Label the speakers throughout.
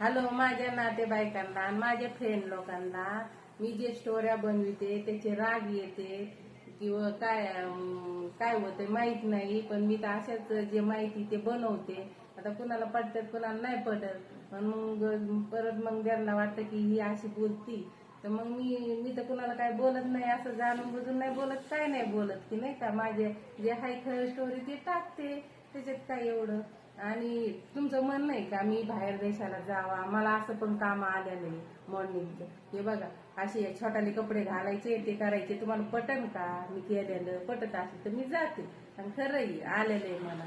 Speaker 1: Hello, माझ्या नातेवाईकांना आणि माझ्या फ्रेंड लोकांना मी जे स्टोऱ्या बनविते त्याचे राग येते किंवा काय होते माहित नाही, पण मी तर अशाच जे माहिती ते बनवते. आता कुणाला पटत कुणाला नाही पटत, मग परत मग त्यांना वाटतं की ही अशी बोलती, तर मग मी तर कुणाला काय बोलत नाही, असं जाणून बुजून नाही बोलत, काय नाही बोलत की नाही का. माझे जे हाय खरं स्टोरी ते टाकते, त्याच्यात काय एवढं. आणि तुमचं मन नाही का मी बाहेर देशाला जावा, मला असं पण काम आलेलं आहे मॉर्निंगचं. हे बघा, असे छोटाले कपडे घालायचे ते करायचे, तुम्हाला पटन का? मी केलेलं पटत असेल तर मी जाते. आणि खरंही आलेलं आहे मला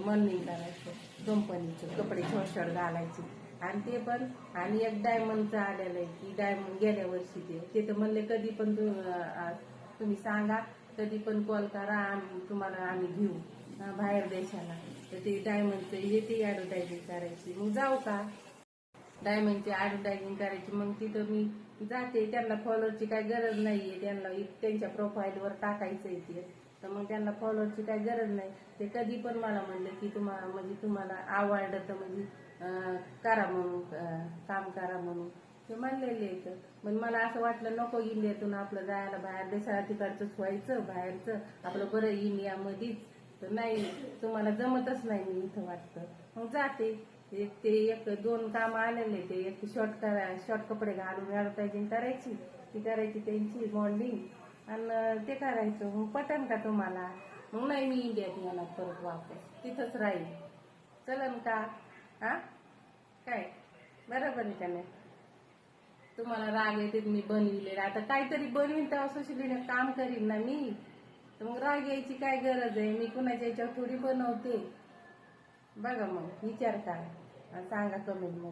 Speaker 1: मॉर्निंग करायचं, कंपनीचं कपडे शॉर्ट घालायचे. आणि ते पण, आणि एक डायमंडचं आलेलं आहे की डायमंड गेल्या वर्षी ते तर म्हणले कधी पण तुम्ही सांगा, कधी पण कॉल करा, तुम्हाला आम्ही घेऊ बाहेर देशाला. तर ते डायमंडचं हे ती ॲडव्हर्टायझिंग करायची, मग जाऊ का? डायमंडची ॲडव्हर्टायझिंग करायची, मग तिथं मी जाते. त्यांना फॉलोअरची काही गरज नाहीये, त्यांना त्यांच्या प्रोफाईलवर टाकायचं आहे ते, तर मग त्यांना फॉलोअरची काही गरज नाही. ते कधी पण मला म्हणलं की तुम्हाला आवडलं तर करा म्हणून, काम करा म्हणून ते म्हणलेले येतं. पण मला असं वाटलं नको इंडियातून आपलं जायला बाहेर देशाला, तिकडचंच व्हायचं बाहेरचं, आपलं बरं इंडियामध्येच. तर नाही, तुम्हाला जमतच नाही मी इथं वाटतं, मग जाते. ते एक दोन काम आलेले, ते एक शॉर्ट कपडे घालून ॲडव्हर्टायझिंग करायची, ती करायची त्यांची मॉडेलिंग, आणि ते करायचं. मग पटन का तुम्हाला? मग नाही, मी इंडियात येणार परत वापस, तिथंच राहील. चलन का? हा, काय बरोबर आहे का नाही? तुम्हाला राग येते मी बनविले, आता काहीतरी बनवीन तेव्हा सोशल मीडिया काम करीन ना मी, तर मग राग यायची काय गरज आहे? मी कुणाच्या याच्यावर थोडी बनवते. बघा, मग विचार करा आणि सांगा कमेंट मध्ये.